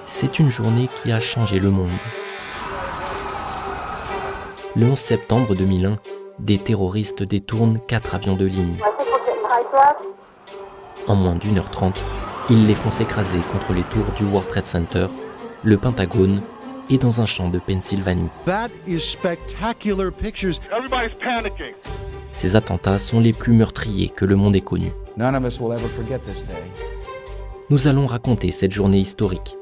C'est une journée qui a changé le monde. Le 11 septembre 2001, des terroristes détournent 4 avions de ligne. En moins d'1h30, ils les font s'écraser contre les tours du World Trade Center, le Pentagone et dans un champ de Pennsylvanie. Ces attentats sont les plus meurtriers que le monde ait connus. Nous allons raconter cette journée historique.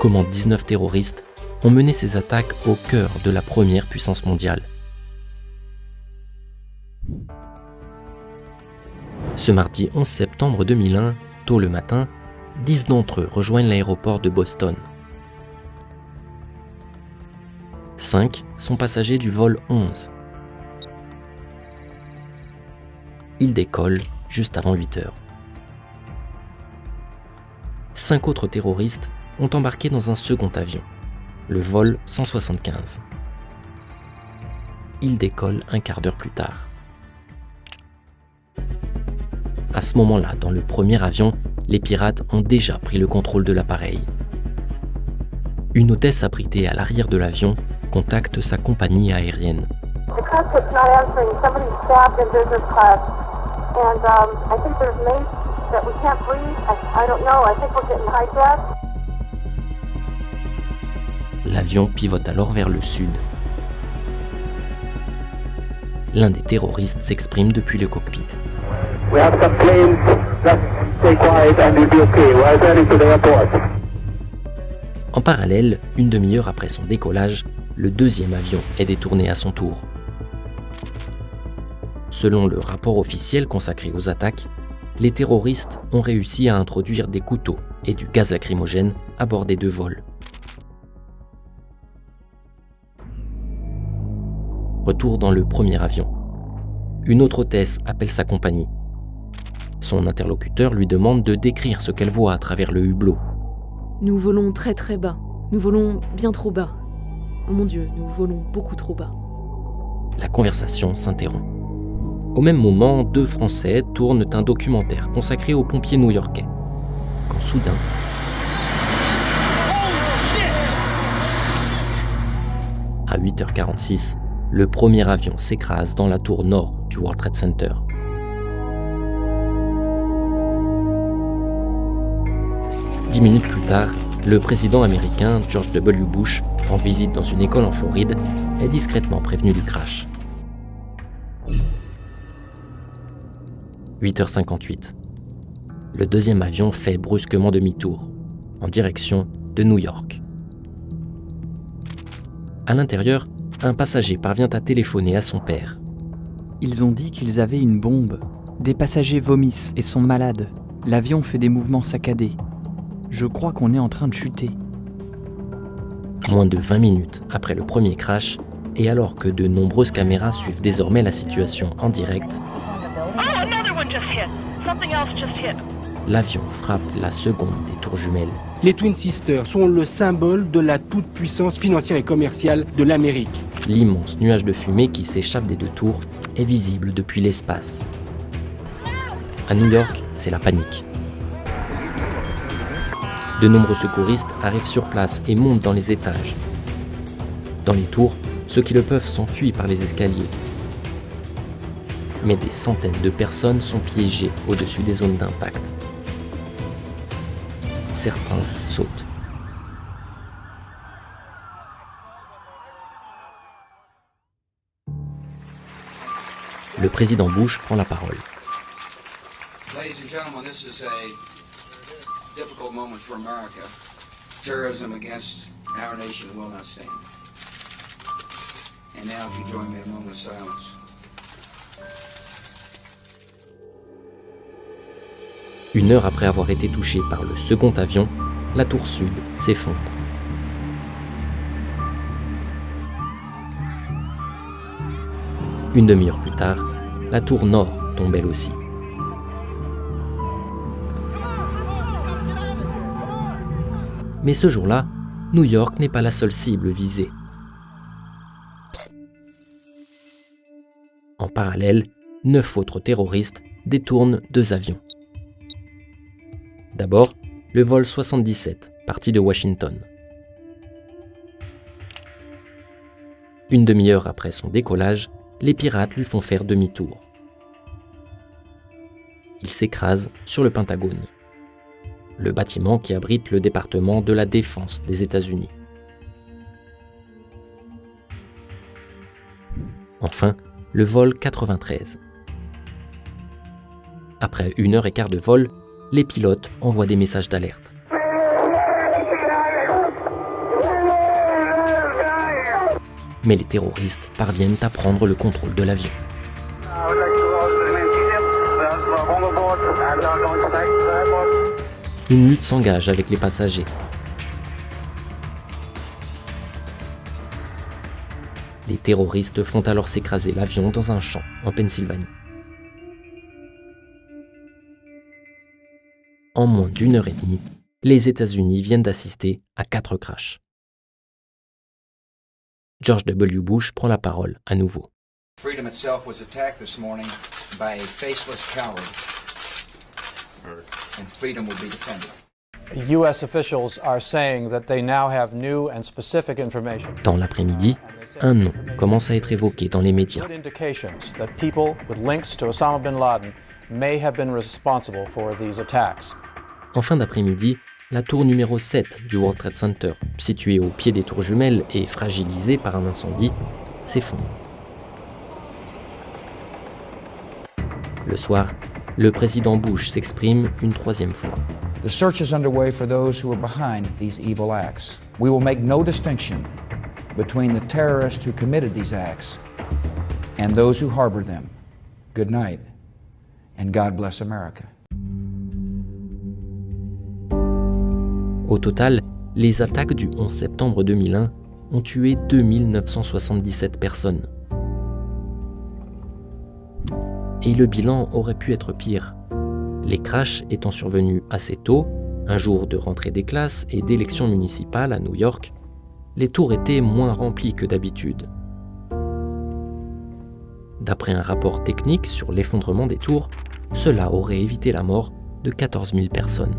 Comment 19 terroristes ont mené ces attaques au cœur de la première puissance mondiale. Ce mardi 11 septembre 2001, tôt le matin, 10 d'entre eux rejoignent l'aéroport de Boston. 5 sont passagers du vol 11. Ils décollent juste avant 8 heures. 5 autres terroristes ont embarqué dans un second avion, le vol 175. Ils décollent un quart d'heure plus tard. À ce moment-là, dans le premier avion, les pirates ont déjà pris le contrôle de l'appareil. Une hôtesse abritée à l'arrière de l'avion contacte sa compagnie aérienne. L'avion pivote alors vers le sud. L'un des terroristes s'exprime depuis le cockpit. En parallèle, une demi-heure après son décollage, le deuxième avion est détourné à son tour. Selon le rapport officiel consacré aux attaques, les terroristes ont réussi à introduire des couteaux et du gaz lacrymogène à bord des 2 vols. Retour dans le premier avion. Une autre hôtesse appelle sa compagnie. Son interlocuteur lui demande de décrire ce qu'elle voit à travers le hublot. Nous volons très très bas. Nous volons bien trop bas. Oh mon Dieu, nous volons beaucoup trop bas. La conversation s'interrompt. Au même moment, 2 Français tournent un documentaire consacré aux pompiers new-yorkais. Quand soudain, à 8h46, le premier avion s'écrase dans la tour nord du World Trade Center. Dix minutes plus tard, le président américain George W. Bush, en visite dans une école en Floride, est discrètement prévenu du crash. 8h58. Le deuxième avion fait brusquement demi-tour, en direction de New York. À l'intérieur, un passager parvient à téléphoner à son père. Ils ont dit qu'ils avaient une bombe. Des passagers vomissent et sont malades. L'avion fait des mouvements saccadés. Je crois qu'on est en train de chuter. Moins de 20 minutes après le premier crash, et alors que de nombreuses caméras suivent désormais la situation en direct, l'avion frappe la seconde des tours jumelles. Les Twin Sisters sont le symbole de la toute-puissance financière et commerciale de l'Amérique. L'immense nuage de fumée qui s'échappe des 2 tours est visible depuis l'espace. À New York, c'est la panique. De nombreux secouristes arrivent sur place et montent dans les étages. Dans les tours, ceux qui le peuvent s'enfuient par les escaliers. Mais des centaines de personnes sont piégées au-dessus des zones d'impact. Certains sautent. Le président Bush prend la parole. Ladies and gentlemen, this is a difficult moment for America. Terrorism against our nation will not stand. And now if you join me in a moment of silence. Une heure après avoir été touchée par le second avion, la tour sud s'effondre. Une demi-heure plus tard, la tour nord tombe elle aussi. Mais ce jour-là, New York n'est pas la seule cible visée. En parallèle, 9 autres terroristes détournent 2 avions. D'abord, le vol 77, parti de Washington. Une demi-heure après son décollage, les pirates lui font faire demi-tour. Il s'écrase sur le Pentagone, le bâtiment qui abrite le département de la Défense des États-Unis. Enfin, le vol 93. Après 1h15 de vol, les pilotes envoient des messages d'alerte. Mais les terroristes parviennent à prendre le contrôle de l'avion. Une lutte s'engage avec les passagers. Les terroristes font alors s'écraser l'avion dans un champ en Pennsylvanie. En moins d'1h30, les États-Unis viennent d'assister à 4 crashs. George W. Bush prend la parole à nouveau. Freedom itself was attacked this morning by a faceless coward. And freedom will be defended. U.S. officials are saying that they now have new and specific information. Dans l'après-midi, un nom commence à être évoqué dans les médias. Good indications that people with links to Osama bin Laden may have been responsible for these attacks. En fin d'après-midi, la tour numéro 7 du World Trade Center, située au pied des tours jumelles et fragilisée par un incendie, s'effondre. Le soir, le président Bush s'exprime une troisième fois. The search is underway for those who are behind these evil acts. We will make no distinction between the terrorists who committed these acts and those who harbor them. Good night, and God bless America. Au total, les attaques du 11 septembre 2001 ont tué 2977 personnes. Et le bilan aurait pu être pire. Les crashs étant survenus assez tôt, un jour de rentrée des classes et d'élections municipales à New York, les tours étaient moins remplies que d'habitude. D'après un rapport technique sur l'effondrement des tours, cela aurait évité la mort de 14 000 personnes.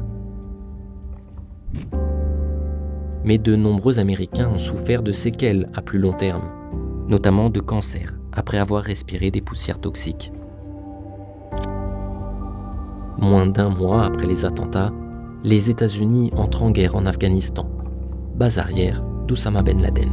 Mais de nombreux Américains ont souffert de séquelles à plus long terme, notamment de cancer, après avoir respiré des poussières toxiques. Moins d'un mois après les attentats, les États-Unis entrent en guerre en Afghanistan, base arrière d'Oussama Ben Laden.